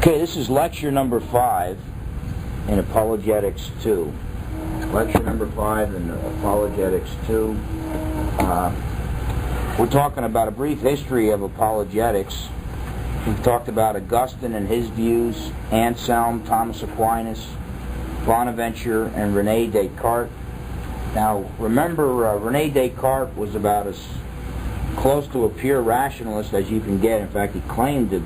Okay, this is lecture number 5 in Apologetics 2. Lecture number 5 in Apologetics 2. We're talking about a brief history of apologetics. We've talked about Augustine and his views, Anselm, Thomas Aquinas, Bonaventure, and René Descartes. Now, remember, René Descartes was about as close to a pure rationalist as you can get. In fact, he claimed to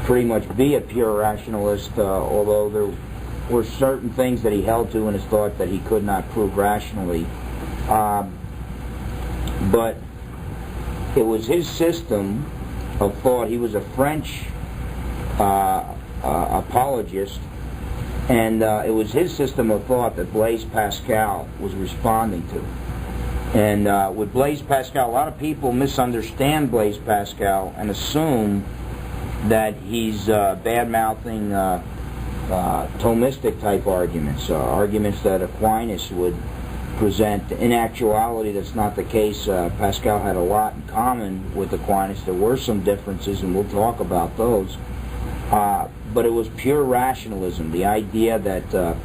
pretty much be a pure rationalist, although there were certain things that he held to in his thought that he could not prove rationally. But it was his system of thought. He was a French apologist, and it was his system of thought that Blaise Pascal was responding to. And with Blaise Pascal, a lot of people misunderstand Blaise Pascal and assume that he's bad-mouthing Thomistic type arguments, arguments that Aquinas would present. In actuality, that's not the case. Pascal had a lot in common with Aquinas. There were some differences, and we'll talk about those. But it was pure rationalism, the idea that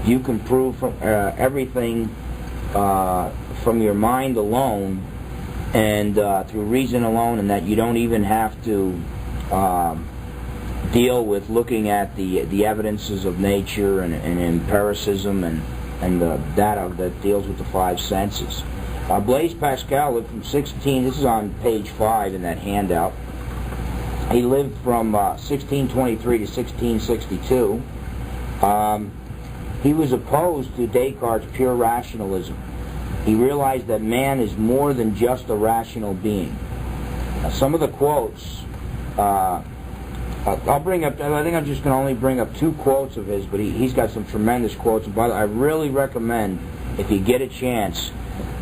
you can prove everything from your mind alone and through reason alone, and that you don't even have to deal with looking at the evidences of nature and empiricism and the data that deals with the five senses. Blaise Pascal lived from this is on page 5 in that handout. He lived from 1623 to 1662. He was opposed to Descartes' pure rationalism. He realized that man is more than just a rational being. Now, some of the quotes, I'll bring up, I think I'm just going to only bring up 2 quotes of his, but he's got some tremendous quotes. And by the way, I really recommend, if you get a chance,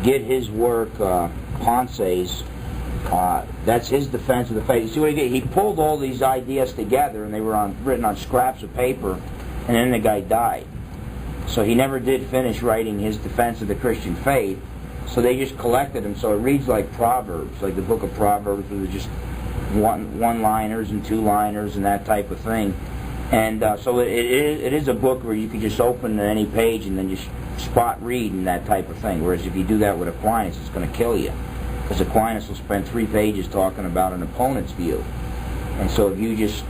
get his work, Ponce's. That's his defense of the faith. You see what he did? He pulled all these ideas together, and they were written on scraps of paper, and then the guy died. So he never did finish writing his defense of the Christian faith, so they just collected them. So it reads like Proverbs, like the book of Proverbs, where there's just one-liners and two-liners and that type of thing. And so it is a book where you can just open at any page and then just spot read and that type of thing. Whereas if you do that with Aquinas, it's going to kill you. Because Aquinas will spend 3 pages talking about an opponent's view. And so if you just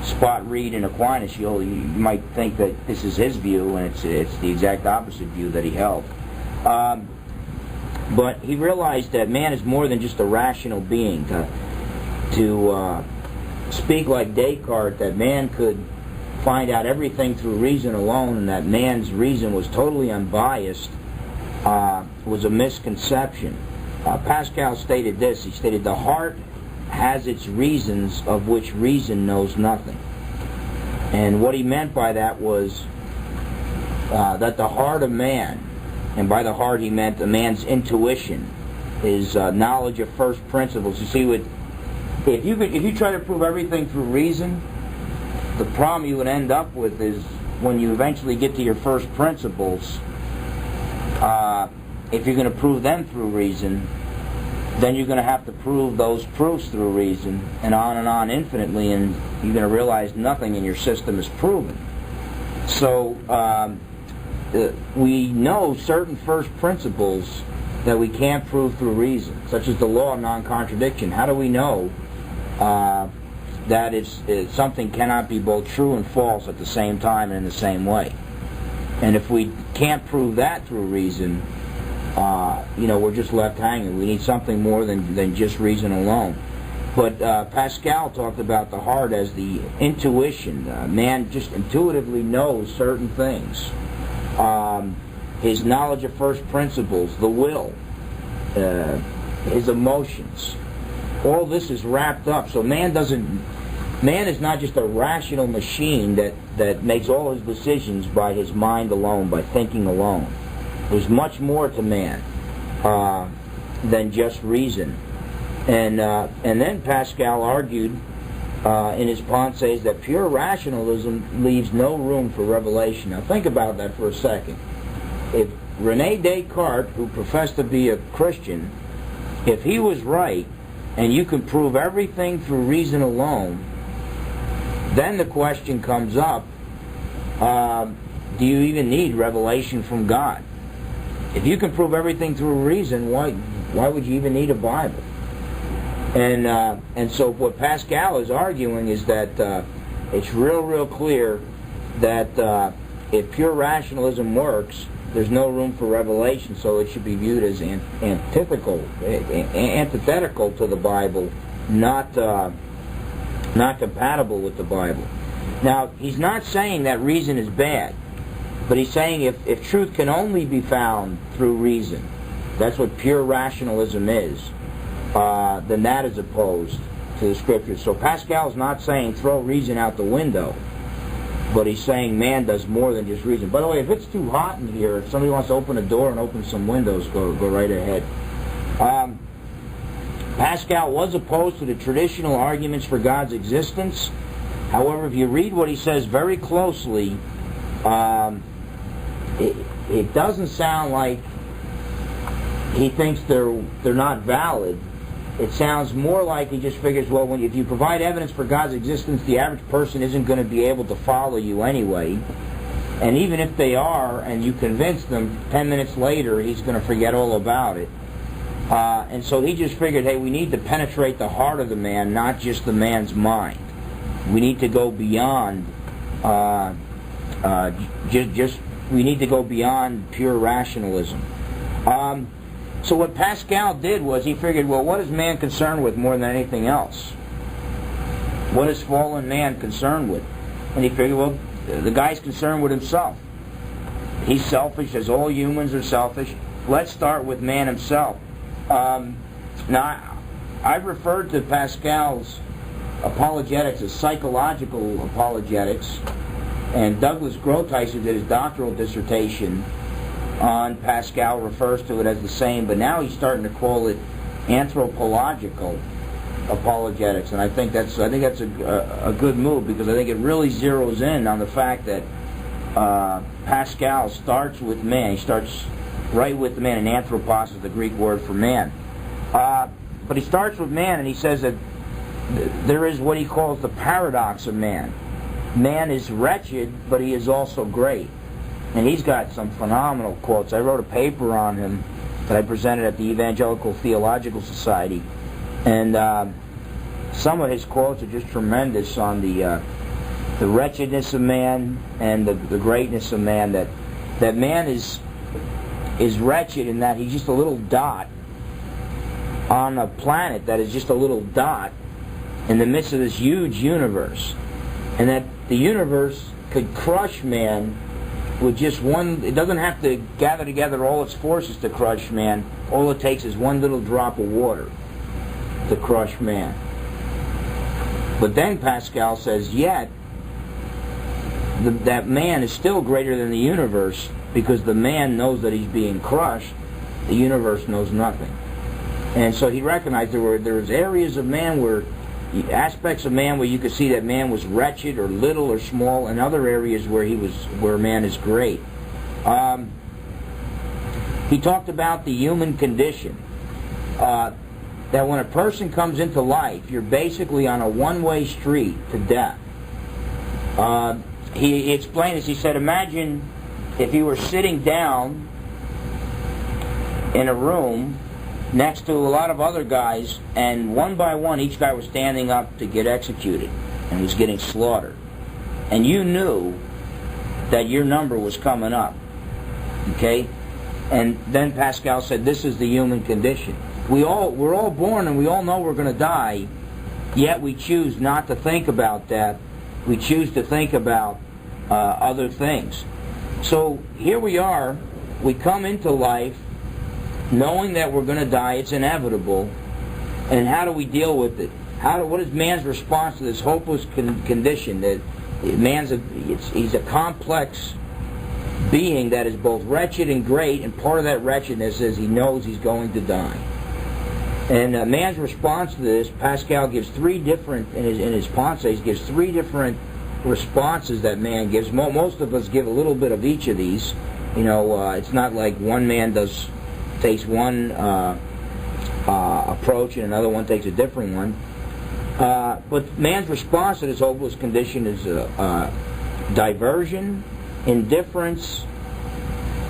spot read in Aquinas, you might think that this is his view, and it's the exact opposite view that he held. But he realized that man is more than just a rational being. To speak like Descartes, that man could find out everything through reason alone, and that man's reason was totally unbiased, was a misconception. Pascal stated this. He stated, "The heart has its reasons of which reason knows nothing." And what he meant by that was that the heart of man, and by the heart he meant a man's intuition, his knowledge of first principles. You see, if you try to prove everything through reason, the problem you would end up with is when you eventually get to your first principles, if you're going to prove them through reason, then you're going to have to prove those proofs through reason, and on infinitely, and you're going to realize nothing in your system is proven. So we know certain first principles that we can't prove through reason, such as the law of non-contradiction. How do we know that something cannot be both true and false at the same time and in the same way? And if we can't prove that through reason, we're just left hanging. We need something more than just reason alone. But Pascal talked about the heart as the intuition. Man just intuitively knows certain things. His knowledge of first principles, the will, his emotions. All this is wrapped up. So man is not just a rational machine that makes all his decisions by his mind alone, by thinking alone. There's much more to man than just reason. And then Pascal argued in his Ponce's that pure rationalism leaves no room for revelation. Now think about that for a second. If René Descartes, who professed to be a Christian, if he was right, and you can prove everything through reason alone, then the question comes up, do you even need revelation from God? If you can prove everything through reason, why would you even need a Bible? And so what Pascal is arguing is that it's real clear that if pure rationalism works, there's no room for revelation, so it should be viewed as antithetical to the Bible, not compatible with the Bible. Now, he's not saying that reason is bad, but he's saying if truth can only be found through reason, that's what pure rationalism is, then that is opposed to the Scriptures. So Pascal's not saying throw reason out the window, but he's saying man does more than just reason. By the way, if it's too hot in here, if somebody wants to open a door and open some windows, go right ahead. Pascal was opposed to the traditional arguments for God's existence. However, if you read what he says very closely, it doesn't sound like he thinks they're not valid. It sounds more like he just figures, well, if you provide evidence for God's existence, the average person isn't going to be able to follow you anyway. And even if they are, and you convince them, 10 minutes later, he's going to forget all about it. And so he just figured, hey, we need to penetrate the heart of the man, not just the man's mind. We need to go beyond, we need to go beyond pure rationalism. So what Pascal did was he figured, well, what is man concerned with more than anything else? What is fallen man concerned with? And he figured, well, the guy's concerned with himself. He's selfish, as all humans are selfish. Let's start with man himself. Now, I've referred to Pascal's apologetics as psychological apologetics, and Douglas Groothuis, who did his doctoral dissertation on Pascal, refers to it as the same, but now he's starting to call it anthropological apologetics, and I think that's a good move, because I think it really zeroes in on the fact that Pascal starts with man. He starts right with the man, and anthropos is the Greek word for man. But he starts with man, and he says that there is what he calls the paradox of man. Man is wretched, but he is also great. And he's got some phenomenal quotes. I wrote a paper on him that I presented at the Evangelical Theological Society. And some of his quotes are just tremendous on the wretchedness of man and the greatness of man. That man is wretched in that he's just a little dot on a planet that is just a little dot in the midst of this huge universe. And that the universe could crush man with just one. It doesn't have to gather together all its forces to crush man. All it takes is one little drop of water to crush man. But then Pascal says, yet that man is still greater than the universe, because the man knows that he's being crushed. The universe knows nothing. And so he recognized there was areas of man where, aspects of man where you could see that man was wretched or little or small, and other areas where man is great. He talked about the human condition. That when a person comes into life, you're basically on a one-way street to death. He explained this. He said, imagine if you were sitting down in a room next to a lot of other guys, and one by one each guy was standing up to get executed and was getting slaughtered. And you knew that your number was coming up. Okay? And then Pascal said, this is the human condition. We're all born and we all know we're going to die, yet we choose not to think about that. We choose to think about other things. So here we are, we come into life knowing that we're going to die, it's inevitable, and how do we deal with it? What is man's response to this hopeless condition? That he's a complex being that is both wretched and great, and part of that wretchedness is he knows he's going to die. And man's response to this, Pascal gives three different, in his Pensées, gives three different responses that man gives. Most of us give a little bit of each of these. It's not like one man takes one approach and another one takes a different one. But man's response to this hopeless condition is diversion, indifference,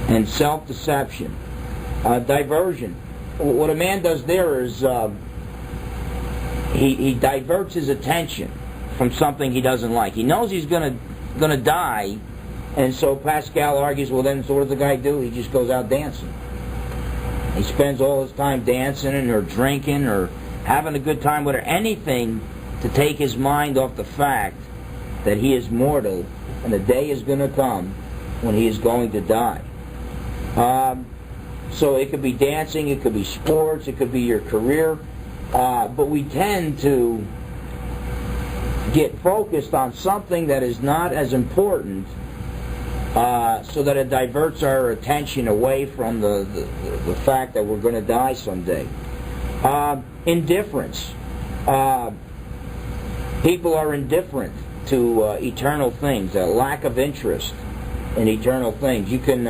and self-deception. Diversion. What a man does there is he diverts his attention from something he doesn't like. He knows he's going to die, and so Pascal argues, well then, so what does the guy do? He just goes out dancing. He spends all his time dancing or drinking or having a good time with her, anything to take his mind off the fact that he is mortal and the day is going to come when he is going to die. So it could be dancing, it could be sports, it could be your career, but we tend to get focused on something that is not as important, so that it diverts our attention away from the fact that we're going to die someday. Indifference. People are indifferent to eternal things, a lack of interest in eternal things. You can,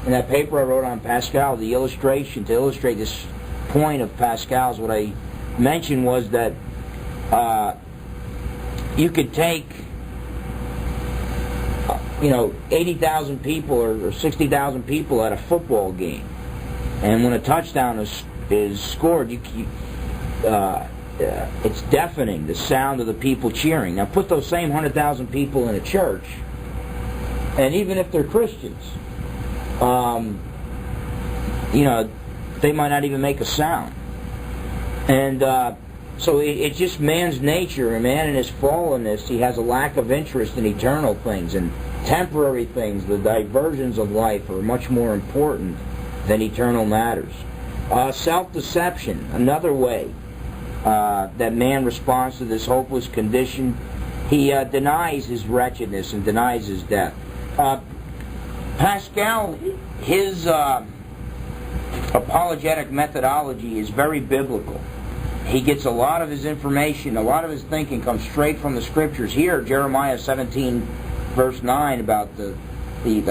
in that paper I wrote on Pascal, the illustration, to illustrate this point of Pascal's, what I mentioned was that you could take 80,000 people or 60,000 people at a football game, and when a touchdown is scored, it's deafening, the sound of the people cheering. Now put those same 100,000 people in a church, and even if they're Christians, they might not even make a sound. And so it's just man's nature, and man in his fallenness, he has a lack of interest in eternal things, and temporary things, the diversions of life, are much more important than eternal matters. Self-deception, another way that man responds to this hopeless condition. He denies his wretchedness and denies his death. Pascal, his apologetic methodology is very biblical. He gets a lot of his information, a lot of his thinking comes straight from the Scriptures. Here, Jeremiah 17, verse 9, about the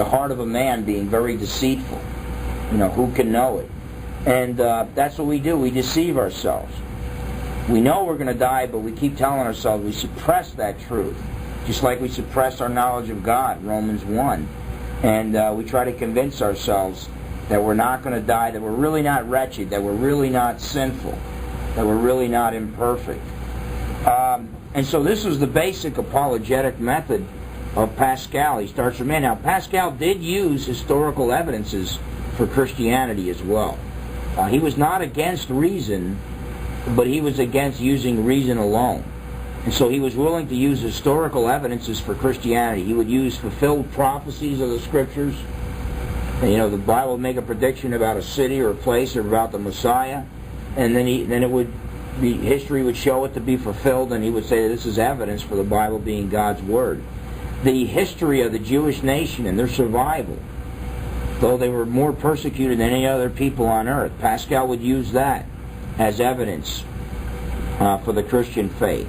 heart of a man being very deceitful. Who can know it? And that's what we do. We deceive ourselves. We know we're going to die, but we keep telling ourselves, we suppress that truth. Just like we suppress our knowledge of God, Romans 1. And we try to convince ourselves that we're not going to die, that we're really not wretched, that we're really not sinful, that we're really not imperfect. And so this is the basic apologetic method of Pascal. He starts from man. Now, Pascal did use historical evidences for Christianity as well. He was not against reason, but he was against using reason alone. And so he was willing to use historical evidences for Christianity. He would use fulfilled prophecies of the Scriptures. And, the Bible would make a prediction about a city or a place or about the Messiah, and then history would show it to be fulfilled, and he would say that this is evidence for the Bible being God's Word. The history of the Jewish nation and their survival, though they were more persecuted than any other people on earth, Pascal would use that as evidence for the Christian faith.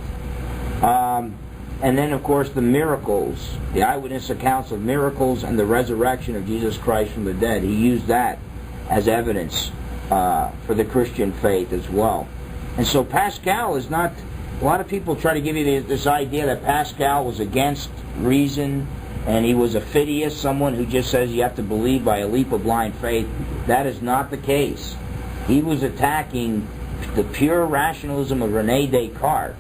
And then, of course, the miracles, the eyewitness accounts of miracles and the resurrection of Jesus Christ from the dead. He used that as evidence for the Christian faith as well. And so Pascal is not... A lot of people try to give you this idea that Pascal was against reason and he was a fideist, someone who just says you have to believe by a leap of blind faith. That is not the case. He was attacking the pure rationalism of René Descartes.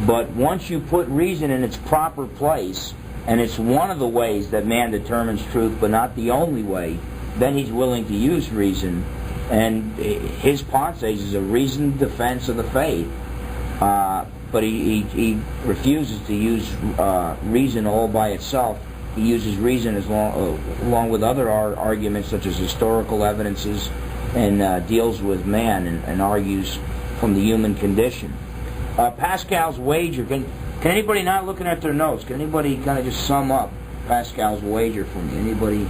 But once you put reason in its proper place, and it's one of the ways that man determines truth, but not the only way, then he's willing to use reason. And his Ponces is a reasoned defense of the faith. But he refuses to use reason all by itself. He uses reason along with other arguments such as historical evidences, and deals with man and argues from the human condition. Pascal's wager. Can anybody, not looking at their notes, can anybody kind of just sum up Pascal's wager for me? Anybody?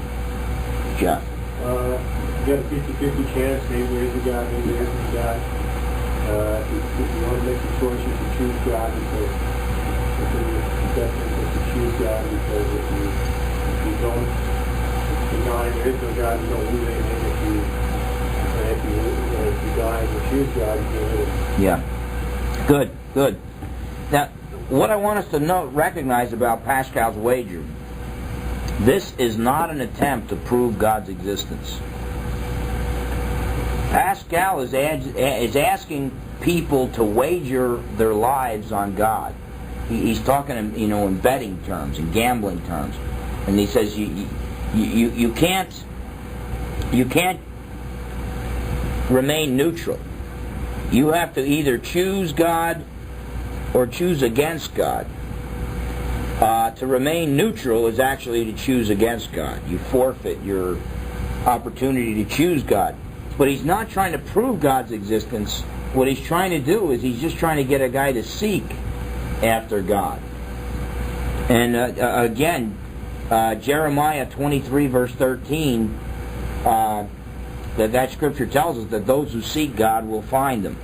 Jeff? You got a 50-50 chance. Maybe there is a God, maybe there isn't a God. If you want to make the choice, you should choose God, because it's definitely to choose God, because if you don't deny there is no God, you don't lose anything. If you die and you choose God, you get it. Yeah. Good, good. Now, what I want us to recognize about Pascal's wager, this is not an attempt to prove God's existence. Pascal is asking people to wager their lives on God. He's talking, in betting terms, in gambling terms, and he says you can't remain neutral. You have to either choose God or choose against God. To remain neutral is actually to choose against God. You forfeit your opportunity to choose God. But he's not trying to prove God's existence. What he's trying to do is he's just trying to get a guy to seek after God. And again, Jeremiah 23 verse 13, that scripture tells us that those who seek God will find Him.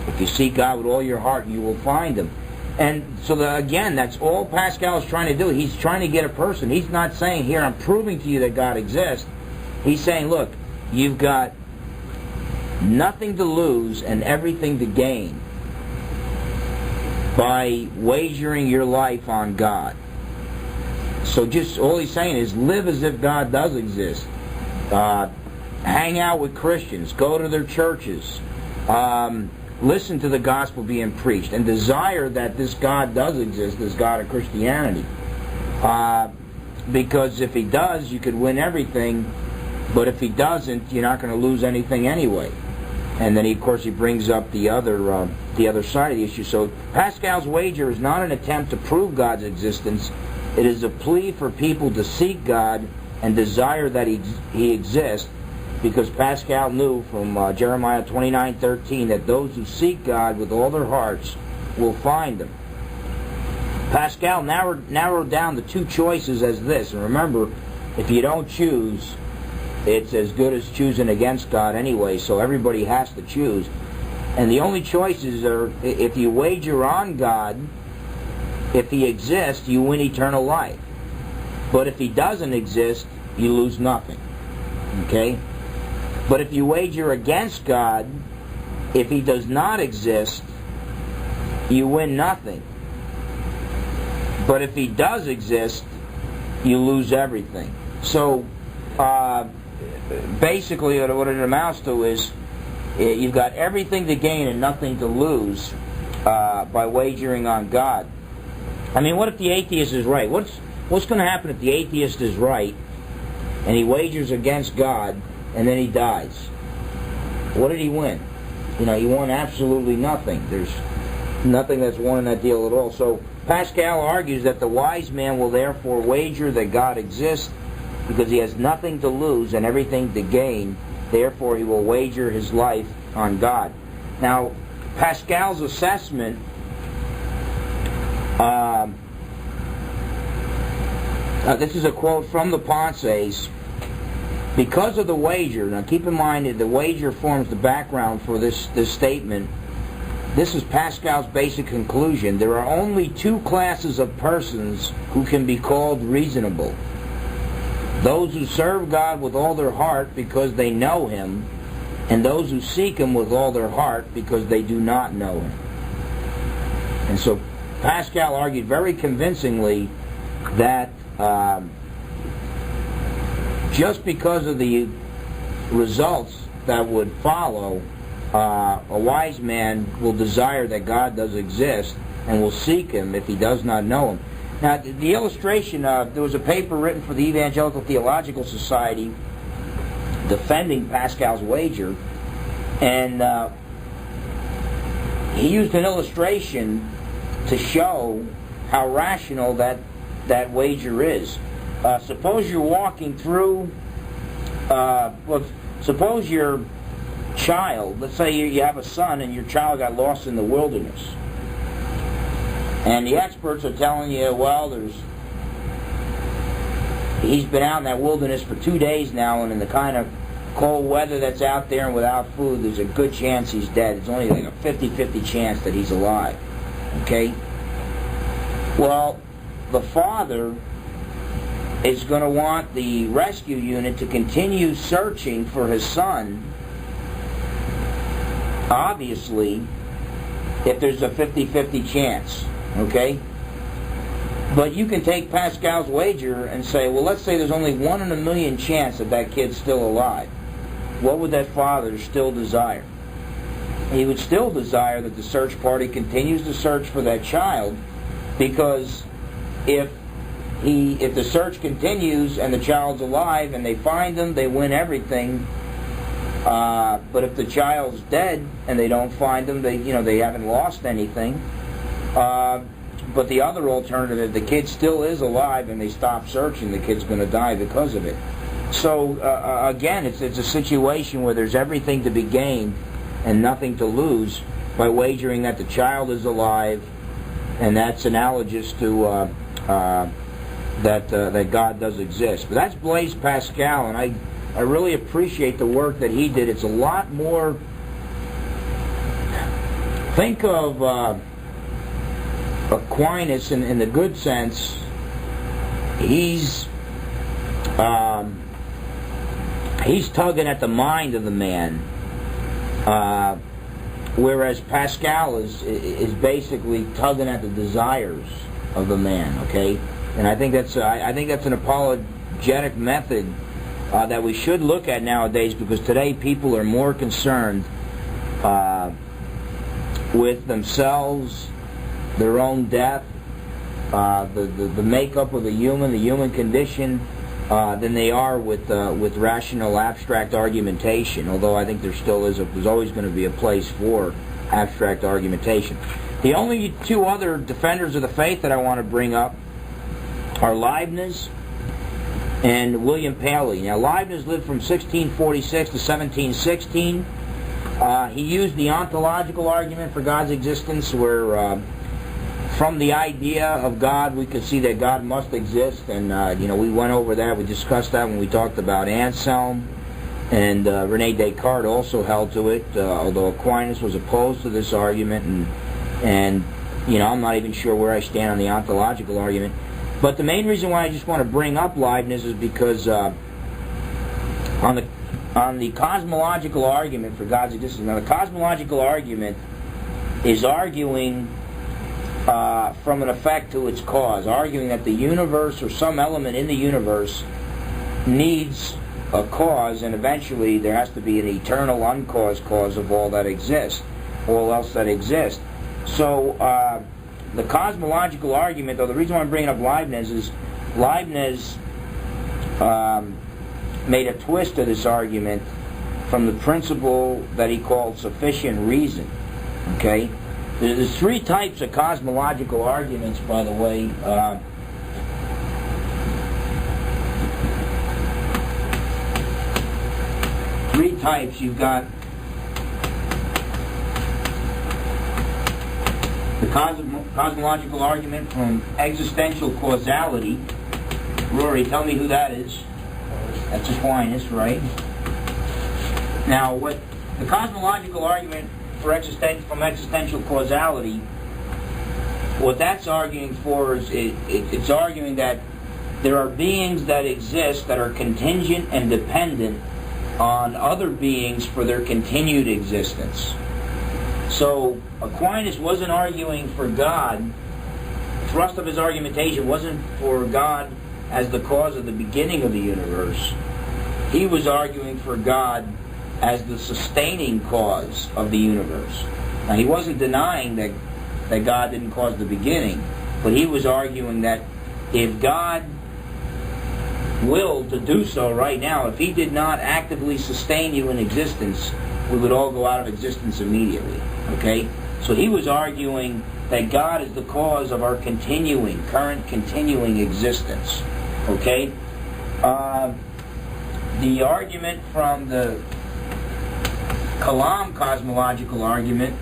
If you seek God with all your heart, you will find Him. And so again, that's all Pascal is trying to do. He's trying to get a person. He's not saying, here, I'm proving to you that God exists. He's saying, look, you've got nothing to lose and everything to gain by wagering your life on God. So just all he's saying is live as if God does exist. Hang out with Christians. Go to their churches. Listen to the gospel being preached and desire that this God does exist, this God of Christianity. Because if He does, you could win everything, but if He doesn't, you're not going to lose anything anyway. And then, of course, he brings up the other side of the issue. So Pascal's wager is not an attempt to prove God's existence. It is a plea for people to seek God and desire that He exists, because Pascal knew from Jeremiah 29:13 that those who seek God with all their hearts will find Him. Pascal narrowed down the two choices as this. And remember, if you don't choose, it's as good as choosing against God anyway, so everybody has to choose. And the only choices are, if you wager on God, if He exists, you win eternal life. But if He doesn't exist, you lose nothing. Okay? But if you wager against God, if He does not exist, you win nothing. But if He does exist, you lose everything. So, basically what it amounts to is you've got everything to gain and nothing to lose by wagering on God. I mean, what if the atheist is right? What's going to happen if the atheist is right and he wagers against God and then he dies? What did he win? He won absolutely nothing. There's nothing that's won in that deal at all. So Pascal argues that the wise man will therefore wager that God exists because he has nothing to lose and everything to gain. Therefore, he will wager his life on God. Now, Pascal's assessment this is a quote from the Part5. Because of the wager, now keep in mind that the wager forms the background for this statement. This is Pascal's basic conclusion. There are only two classes of persons who can be called reasonable. Those who serve God with all their heart because they know Him, and those who seek Him with all their heart because they do not know Him. And so Pascal argued very convincingly that just because of the results that would follow, a wise man will desire that God does exist and will seek Him if he does not know Him. Now, the illustration, there was a paper written for the Evangelical Theological Society defending Pascal's wager, and he used an illustration to show how rational that wager is. Suppose you're walking through, suppose your child, let's say you have a son and your child got lost in the wilderness. And the experts are telling you, well, he's been out in that wilderness for 2 days now, and in the kind of cold weather that's out there and without food, there's a good chance he's dead. It's only like a 50-50 chance that he's alive. Okay? Well, the father is going to want the rescue unit to continue searching for his son, obviously, if there's a 50-50 chance, okay? But you can take Pascal's wager and say, well, let's say there's only 1 in a million chance that that kid's still alive. What would that father still desire? He would still desire that the search party continues to search for that child, because if the search continues and the child's alive and they find him, they win everything. But if the child's dead and they don't find him, they haven't lost anything. But the other alternative, the kid still is alive and they stop searching, the kid's going to die because of it. So again, it's a situation where there's everything to be gained and nothing to lose by wagering that the child is alive, and that's analogous to that God does exist. But that's Blaise Pascal, and I really appreciate the work that he did. It's a lot more. Think of Aquinas in the good sense. He's tugging at the mind of the man, whereas Pascal is basically tugging at the desires of the man. Okay, and I think that's an apologetic method that we should look at nowadays, because today people are more concerned with themselves, their own death, the makeup of the human condition, than they are with rational abstract argumentation. Although I think there's always going to be a place for abstract argumentation. The only two other defenders of the faith that I want to bring up are Leibniz and William Paley. Now, Leibniz lived from 1646 to 1716. He used the ontological argument for God's existence, where from the idea of God we could see that God must exist, and we went over that. We discussed that when we talked about Anselm, and René Descartes also held to it, although Aquinas was opposed to this argument, and I'm not even sure where I stand on the ontological argument. But the main reason why I just want to bring up Leibniz is because on the cosmological argument for God's existence. Now, the cosmological argument is arguing from an effect to its cause, arguing that the universe or some element in the universe needs a cause, and eventually there has to be an eternal uncaused cause of all that exists, all else that exists. So the cosmological argument, though, the reason why I'm bringing up Leibniz is Leibniz made a twist to this argument from the principle that he called sufficient reason. Okay? There's three types of cosmological arguments, by the way. Three types. You've got the cosmological argument from existential causality. Rory, tell me who that is. That's Aquinas, right? Now, what the cosmological argument from existential causality, what that's arguing for is it's arguing that there are beings that exist that are contingent and dependent on other beings for their continued existence. So Aquinas wasn't arguing for God. The thrust of his argumentation wasn't for God as the cause of the beginning of the universe. He was arguing for God as the sustaining cause of the universe. Now, he wasn't denying that God didn't cause the beginning, but he was arguing that if God willed to do so right now, if he did not actively sustain you in existence, we would all go out of existence immediately. Okay? So he was arguing that God is the cause of our current continuing existence. Okay? The argument from the Kalam cosmological argument,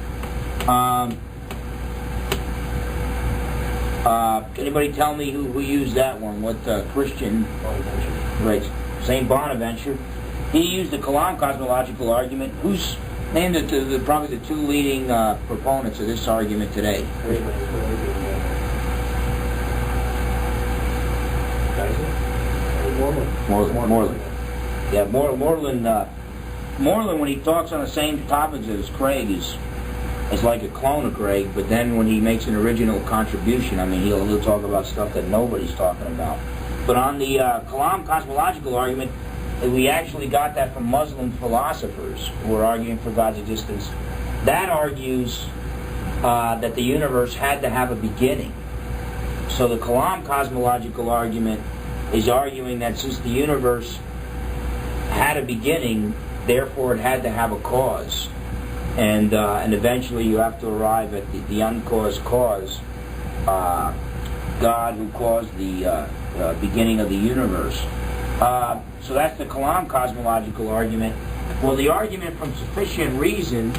anybody tell me who used that one? What Christian? Right, Saint Bonaventure. He used the Kalam cosmological argument. Who's named probably the two leading proponents of this argument today? Moreland. Yeah, Moreland. Moreland, when he talks on the same topics as Craig, is as like a clone of Greg, but then when he makes an original contribution, I mean, he'll talk about stuff that nobody's talking about. But on the Kalam cosmological argument, we actually got that from Muslim philosophers who are arguing for God's existence. That argues that the universe had to have a beginning. So the Kalam cosmological argument is arguing that since the universe had a beginning, therefore it had to have a cause. And eventually you have to arrive at the uncaused cause, God who caused the beginning of the universe. So that's the Kalam cosmological argument. Well, the argument from sufficient reason,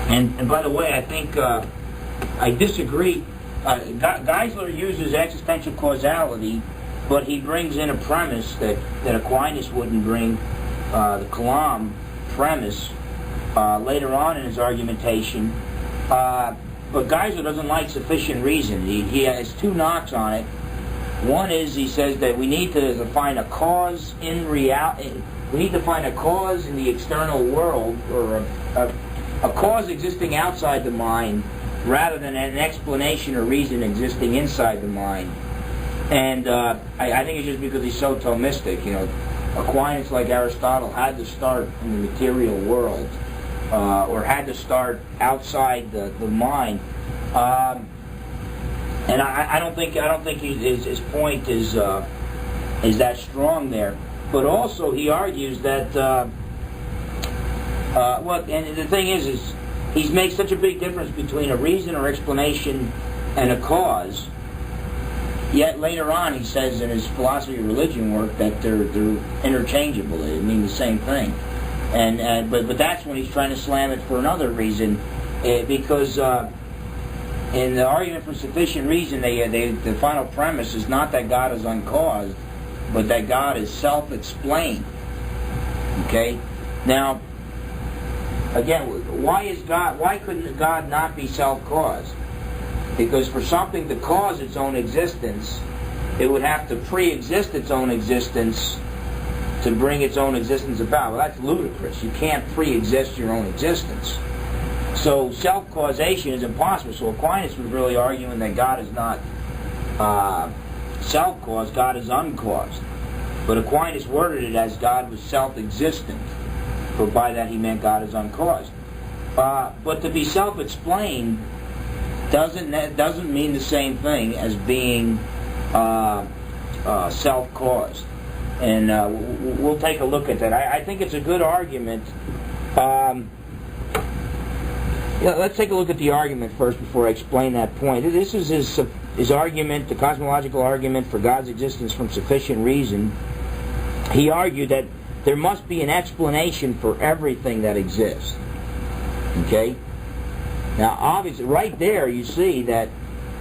and by the way, I think I disagree. Geisler uses existential causality, but he brings in a premise that Aquinas wouldn't bring, the Kalam premise, later on in his argumentation. But Geisler doesn't like sufficient reason. He has two knocks on it. One is he says that we need to find a cause in reality. We need to find a cause in the external world, or a cause existing outside the mind, rather than an explanation or reason existing inside the mind. And I think it's just because he's so Thomistic. You know, Aquinas, like Aristotle, had to start in the material world, or had to start outside the mind. And I don't think his point is that strong there. But also he argues that and the thing is he makes such a big difference between a reason or explanation and a cause. Yet later on he says in his philosophy of religion work that they're interchangeable. They mean the same thing. But that's when he's trying to slam it for another reason, because in the argument for sufficient reason, the final premise is not that God is uncaused, but that God is self-explained. Okay? Now, again, why couldn't God not be self-caused? Because for something to cause its own existence, it would have to pre-exist its own existence to bring its own existence about. Well, that's ludicrous. You can't pre-exist your own existence. So self-causation is impossible. So Aquinas was really arguing that God is not self-caused, God is uncaused. But Aquinas worded it as God was self-existent, for by that he meant God is uncaused. But to be self-explained doesn't mean the same thing as being self-caused. And we'll take a look at that. I think it's a good argument. Let's take a look at the argument first before I explain that point. This is his argument, the cosmological argument for God's existence from sufficient reason. He argued that there must be an explanation for everything that exists. Okay? Now, obviously, right there you see that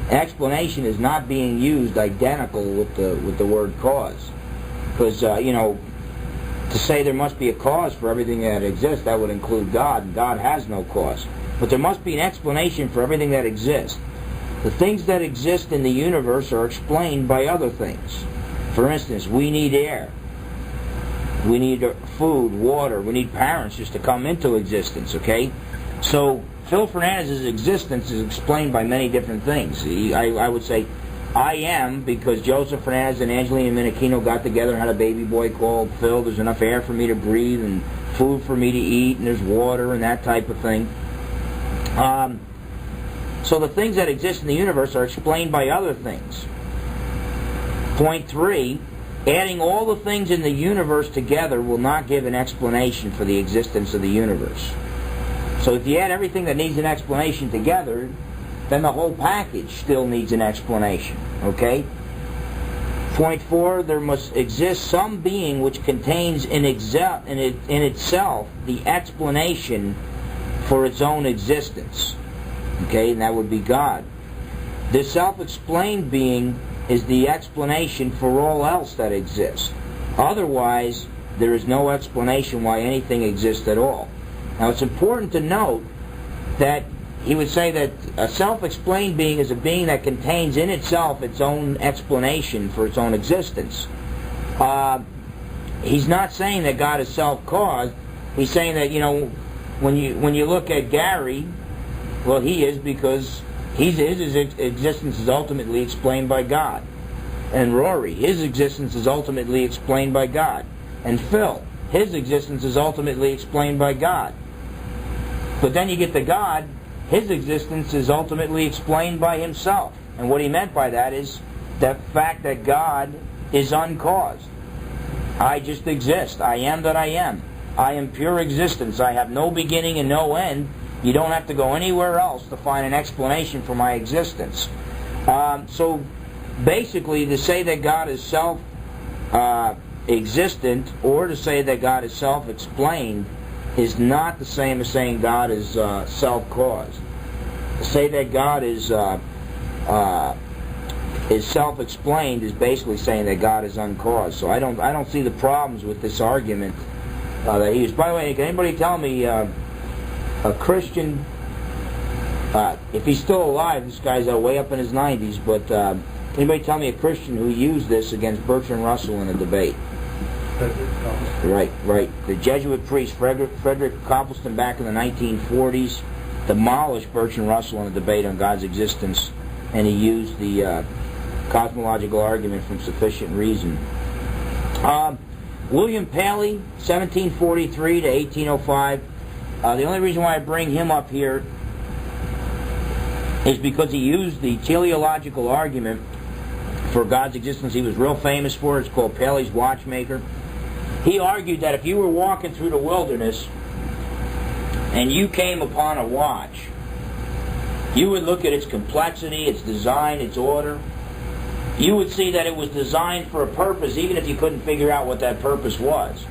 explanation is not being used identical with the word cause. Because, to say there must be a cause for everything that exists, that would include God, and God has no cause. But there must be an explanation for everything that exists. The things that exist in the universe are explained by other things. For instance, we need air. We need food, water. We need parents just to come into existence, okay? So Phil Fernandez's existence is explained by many different things. I would say, I am, because Joseph Fernandez and Angelina Minichino got together and had a baby boy called Phil. There's enough air for me to breathe and food for me to eat, and there's water and that type of thing. So the things that exist in the universe are explained by other things. Point 3, adding all the things in the universe together will not give an explanation for the existence of the universe. So if you add everything that needs an explanation together, then the whole package still needs an explanation. Okay? Point 4, there must exist some being which contains in itself the explanation for its own existence. Okay, and that would be God. This self-explained being is the explanation for all else that exists. Otherwise, there is no explanation why anything exists at all. Now, it's important to note that he would say that a self-explained being is a being that contains in itself its own explanation for its own existence. He's not saying that God is self-caused. He's saying that, when you look at Gary, well, he is because his existence is ultimately explained by God. And Rory, his existence is ultimately explained by God. And Phil, his existence is ultimately explained by God. But then you get to God, his existence is ultimately explained by himself. And what he meant by that is the fact that God is uncaused. I just exist. I am that I am. I am pure existence. I have no beginning and no end. You don't have to go anywhere else to find an explanation for my existence. So basically, to say that God is self-existent or to say that God is self-explained is not the same as saying God is self-caused. To say that God is self-explained is basically saying that God is uncaused. So I don't see the problems with this argument that he used. By the way, can anybody tell me a Christian, if he's still alive, this guy's way up in his 90s, but anybody tell me a Christian who used this against Bertrand Russell in a debate? Right. The Jesuit priest Frederick Copleston back in the 1940s demolished Bertrand Russell in a debate on God's existence, and he used the cosmological argument from sufficient reason. William Paley, 1743 to 1805. The only reason why I bring him up here is because he used the teleological argument for God's existence. He was real famous for it. It's called Paley's Watchmaker. He argued that if you were walking through the wilderness and you came upon a watch, you would look at its complexity, its design, its order. You would see that it was designed for a purpose, even if you couldn't figure out what that purpose was.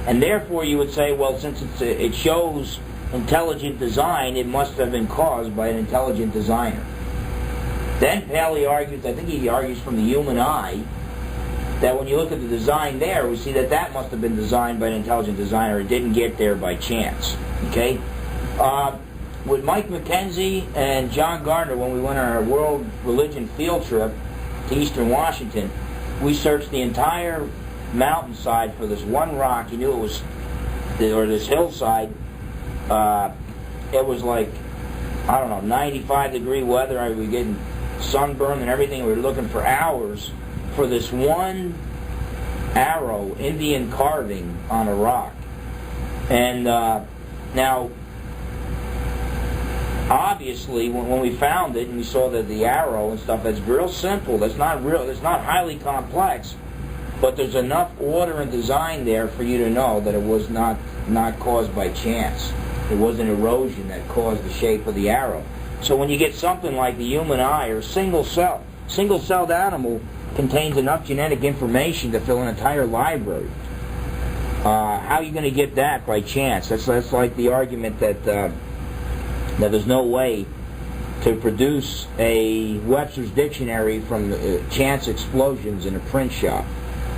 And therefore you would say, well, since it shows intelligent design, it must have been caused by an intelligent designer. Then Paley argues, I think he argues from the human eye, that when you look at the design there, we see that that must have been designed by an intelligent designer. It didn't get there by chance. Okay? With Mike McKenzie and John Gardner, when we went on our world religion field trip to Eastern Washington, we searched the entire mountainside for this one rock. He knew it was, or this hillside. It was like, 95-degree weather. We were getting sunburned and everything. We were looking for hours for this one arrow, Indian carving on a rock. And now, obviously, when we found it and we saw that the arrow and stuff, that's real simple. That's not highly complex. But there's enough order and design there for you to know that it was not caused by chance. It was an erosion that caused the shape of the arrow. So when you get something like the human eye or single-celled animal contains enough genetic information to fill an entire library. How are you going to get that by chance? That's like the argument that there's no way to produce a Webster's dictionary from chance explosions in a print shop.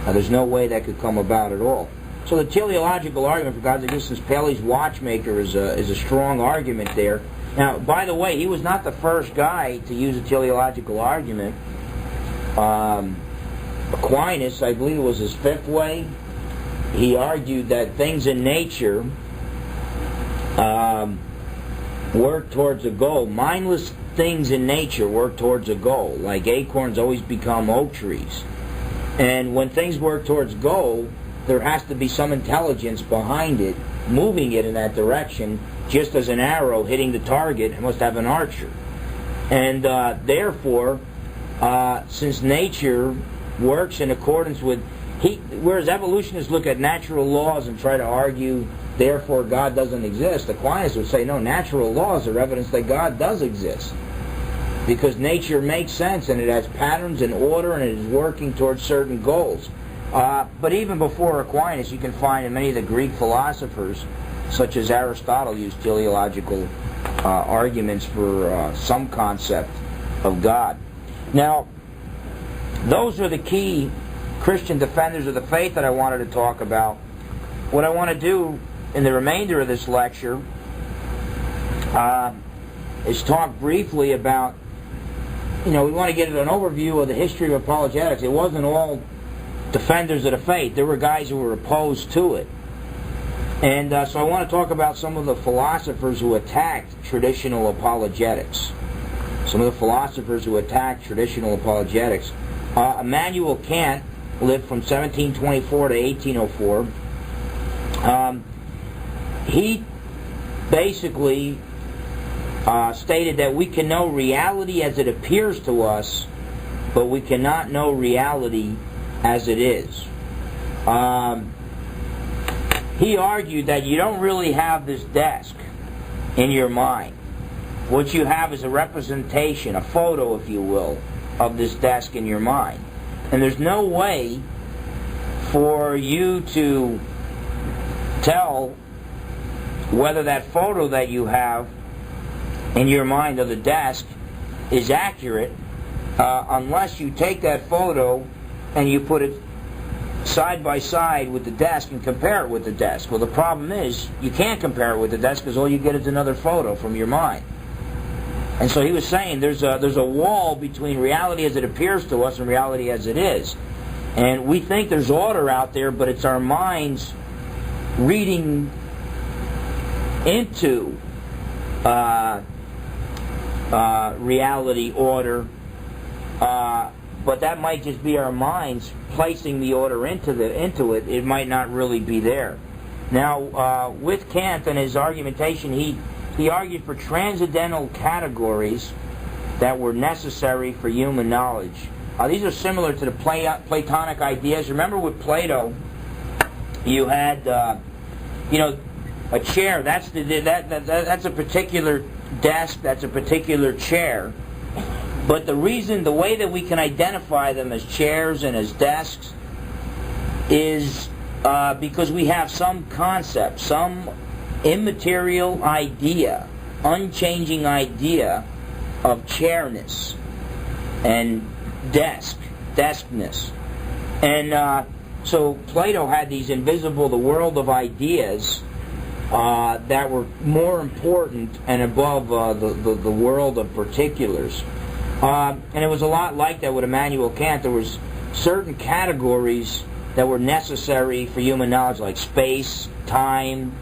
There's no way that could come about at all. So the teleological argument for God's existence, Paley's Watchmaker, is a strong argument there. Now, by the way, he was not the first guy to use a teleological argument. Aquinas, I believe it was his fifth way, he argued that things in nature work towards a goal. Mindless things in nature work towards a goal, like acorns always become oak trees. And when things work towards goal, there has to be some intelligence behind it, moving it in that direction, just as an arrow hitting the target must have an archer. And therefore, since nature works in accordance with... whereas evolutionists look at natural laws and try to argue, therefore God doesn't exist, Aquinas would say, no, natural laws are evidence that God does exist. Because nature makes sense and it has patterns and order and it is working towards certain goals. But even before Aquinas, you can find in many of the Greek philosophers, such as Aristotle, used teleological arguments for some concept of God. Now, those are the key Christian defenders of the faith that I wanted to talk about. What I want to do in the remainder of this lecture is talk briefly about, we want to get an overview of the history of apologetics. It wasn't all defenders of the faith. There were guys who were opposed to it. And so I want to talk about some of the philosophers who attacked traditional apologetics. Some of the philosophers who attacked traditional apologetics. Immanuel Kant lived from 1724 to 1804. He basically stated that we can know reality as it appears to us, but we cannot know reality as it is. He argued that you don't really have this desk in your mind. What you have is a representation, a photo, if you will, of this desk in your mind. And there's no way for you to tell whether that photo that you have in your mind of the desk is accurate unless you take that photo and you put it side by side with the desk and compare it with the desk. Well, the problem is you can't compare it with the desk because all you get is another photo from your mind. And so he was saying there's a wall between reality as it appears to us and reality as it is. And we think there's order out there, but it's our minds reading into reality order, but that might just be our minds placing the order into it. It might not really be there. Now, with Kant and his argumentation, he argued for transcendental categories that were necessary for human knowledge. These are similar to the Platonic ideas. Remember with Plato, you had a chair. That's a particular desk. That's a particular chair. But the way that we can identify them as chairs and as desks is because we have some concept, some immaterial idea, unchanging idea of chairness and deskness. And so Plato had these invisible, the world of ideas that were more important and above the world of particulars. And it was a lot like that with Immanuel Kant. There was certain categories that were necessary for human knowledge, like space, time,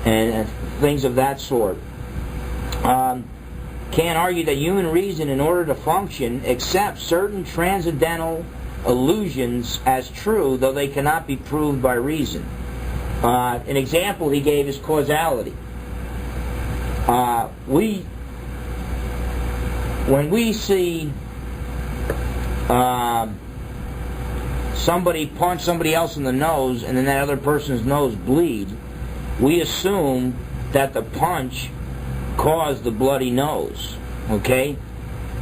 and things of that sort. Kant argued that human reason, in order to function, accepts certain transcendental illusions as true, though they cannot be proved by reason. An example he gave is causality. When we see somebody punch somebody else in the nose and then that other person's nose bleed, we assume that the punch caused the bloody nose. Okay?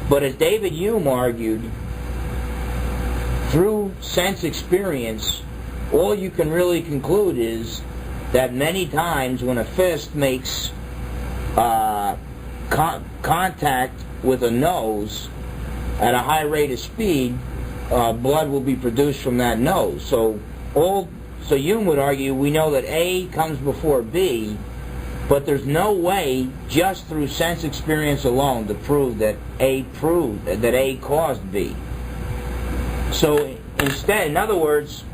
But as David Hume argued, through sense experience, all you can really conclude is that many times when a fist makes contact with a nose at a high rate of speed, blood will be produced from that nose. So Hume would argue we know that A comes before B, but there's no way just through sense experience alone to prove that A caused B. So instead, in other words,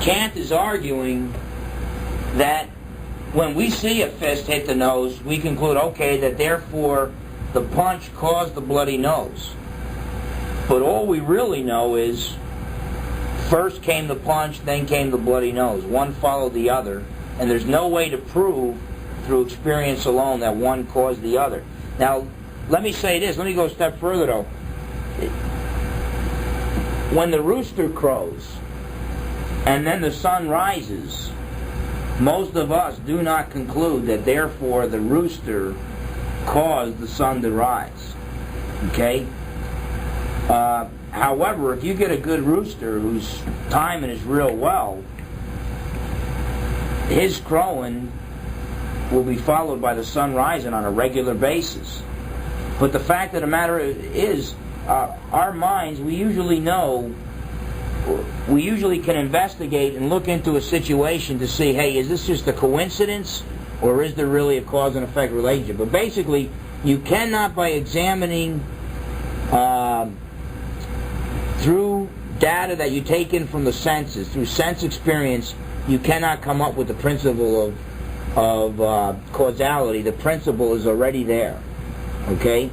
Kant is arguing that when we see a fist hit the nose, we conclude, okay, that therefore the punch caused the bloody nose. But all we really know is first came the punch, then came the bloody nose. One followed the other, and there's no way to prove through experience alone that one caused the other. Now, let me say this. Let me go a step further, though. When the rooster crows and then the sun rises, most of us do not conclude that therefore the rooster caused the sun to rise. Okay? However, if you get a good rooster who's timing is real well, his crowing will be followed by the sun rising on a regular basis. But the fact of the matter is, our minds, we usually can investigate and look into a situation to see, hey, is this just a coincidence or is there really a cause and effect relationship? But basically, you cannot, by examining through data that you take in from the senses, through sense experience, you cannot come up with the principle of causality. The principle is already there. Okay?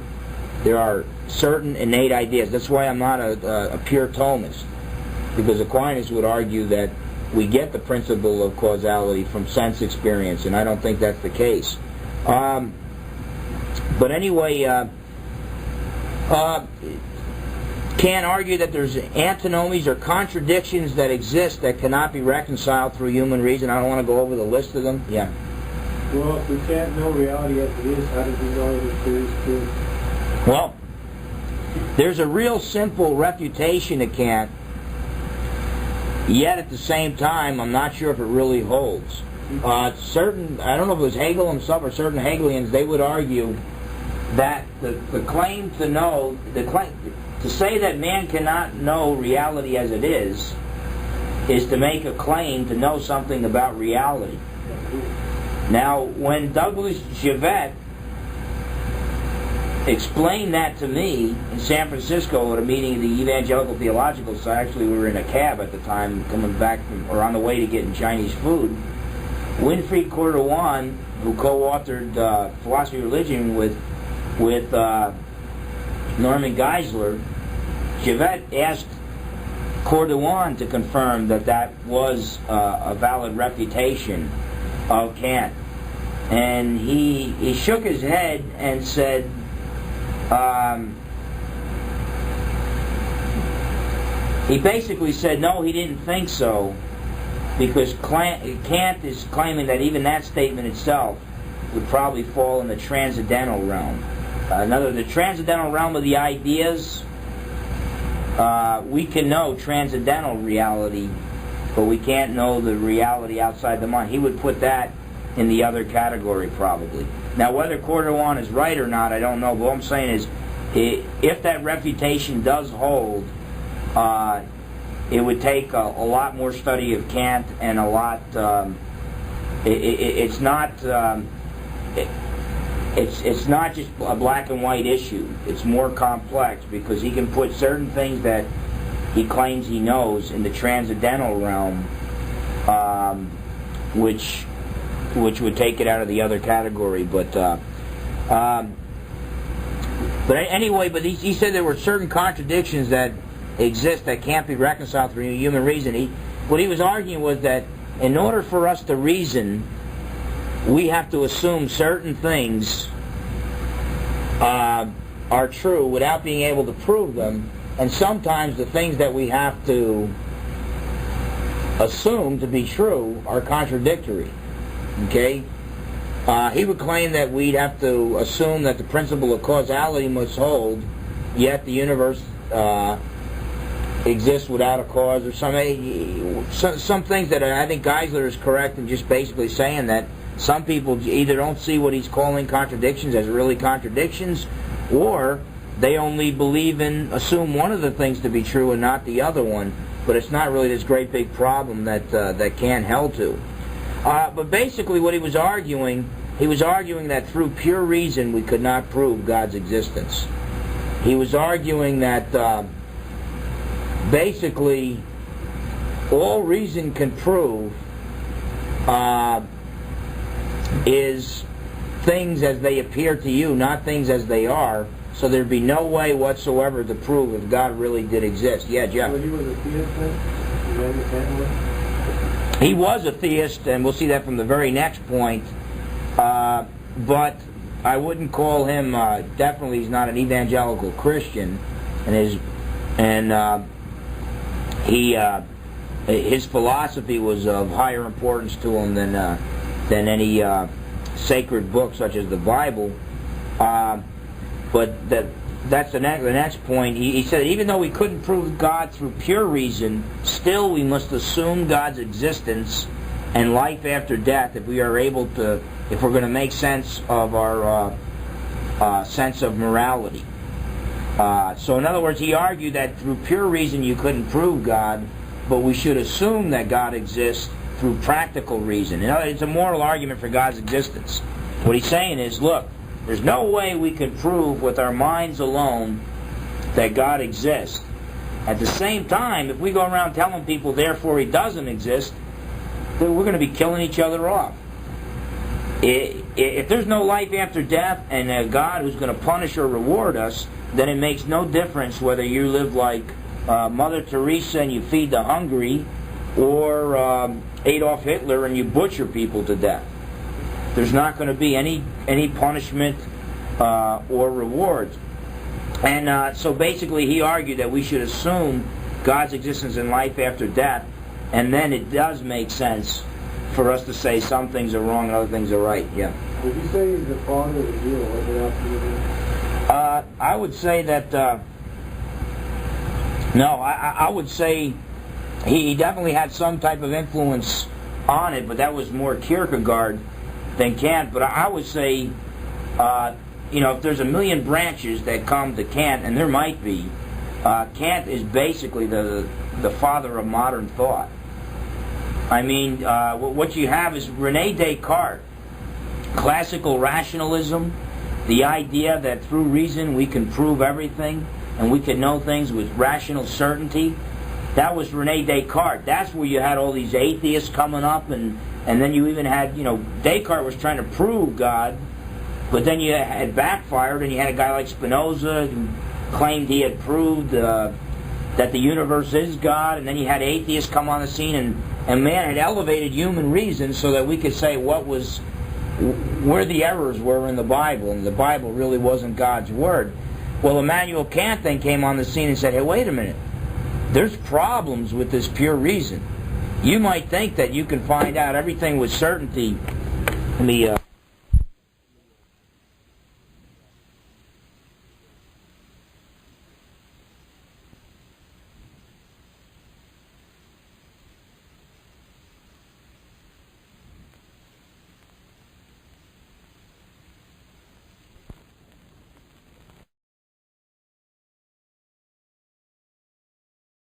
There are certain innate ideas. That's why I'm not a pure Thomist, because Aquinas would argue that we get the principle of causality from sense experience, and I don't think that's the case. But anyway, Kant argued that there's antinomies or contradictions that exist that cannot be reconciled through human reason. I don't want to go over the list of them. Yeah. Well, if we can't know reality as it is, how do we know that there is truth? Well, there's a real simple refutation of Kant, yet at the same time, I'm not sure if it really holds. I don't know if it was Hegel himself or certain Hegelians, they would argue that the claim to know, to say that man cannot know reality as it is to make a claim to know something about reality. Now, when Douglas Javette explained that to me in San Francisco at a meeting of the Evangelical Theological Society, actually we were in a cab at the time, coming back from, or on the way to getting Chinese food, Winfried Cordovan, who co-authored Philosophy of Religion with Norman Geisler, Javette asked Cordovan to confirm that was a valid refutation of Kant. And he shook his head and said, he basically said no, he didn't think so, because Kant is claiming that even that statement itself would probably fall in the transcendental realm. The transcendental realm of the ideas, we can know transcendental reality, but we can't know the reality outside the mind. He would put that in the other category, probably. Now, whether Cordovan is right or not, I don't know. But what I'm saying is, if that refutation does hold, it would take a lot more study of Kant and a lot. It's not. It's not just a black and white issue. It's more complex, because he can put certain things that he claims he knows in the transcendental realm, which would take it out of the other category. But anyway, he said there were certain contradictions that exist that can't be reconciled through human reason. What he was arguing was that in order for us to reason, we have to assume certain things are true without being able to prove them, and sometimes the things that we have to assume to be true are contradictory. Okay? He would claim that we'd have to assume that the principle of causality must hold, yet the universe exists without a cause, or some things that I think Geisler is correct in just basically saying that some people either don't see what he's calling contradictions as really contradictions, or they only assume one of the things to be true and not the other one. But it's not really this great big problem that Kant held to. But basically what he was arguing that through pure reason we could not prove God's existence. He was arguing that basically all reason can prove is things as they appear to you, not things as they are. So there'd be no way whatsoever to prove if God really did exist. Yeah, Jeff. So he was a theist then? You understand that? He was a theist, and we'll see that from the very next point. But I wouldn't call him. Definitely, he's not an evangelical Christian, and his philosophy was of higher importance to him than any sacred book such as the Bible. But that's the next point. He said even though we couldn't prove God through pure reason, still we must assume God's existence and life after death if we're going to make sense of our sense of morality. So in other words, he argued that through pure reason you couldn't prove God, but we should assume that God exists through practical reason. In other words, it's a moral argument for God's existence. What he's saying is, look, there's no way we can prove with our minds alone that God exists. At the same time, if we go around telling people, therefore he doesn't exist, then we're going to be killing each other off. If there's no life after death and a God who's going to punish or reward us, then it makes no difference whether you live like Mother Teresa and you feed the hungry, or Adolf Hitler and you butcher people to death. There's not going to be any punishment or rewards. And so basically he argued that we should assume God's existence in life after death, and then it does make sense for us to say some things are wrong and other things are right. Yeah. Would you say he's the father of the deal? What did that mean? I would say that no. I would say he definitely had some type of influence on it, but that was more Kierkegaard than Kant. But I would say, if there's a million branches that come to Kant, and there might be, Kant is basically the father of modern thought. I mean, what you have is Rene Descartes, classical rationalism, the idea that through reason we can prove everything and we can know things with rational certainty. That was Rene Descartes. That's where you had all these atheists coming up, and then you even had, Descartes was trying to prove God, but then you had backfired, and you had a guy like Spinoza who claimed he had proved that the universe is God, and then you had atheists come on the scene, and man had elevated human reason so that we could say where the errors were in the Bible, and the Bible really wasn't God's Word. Well, Immanuel Kant then came on the scene and said, hey, wait a minute. There's problems with this pure reason. You might think that you can find out everything with certainty. Let me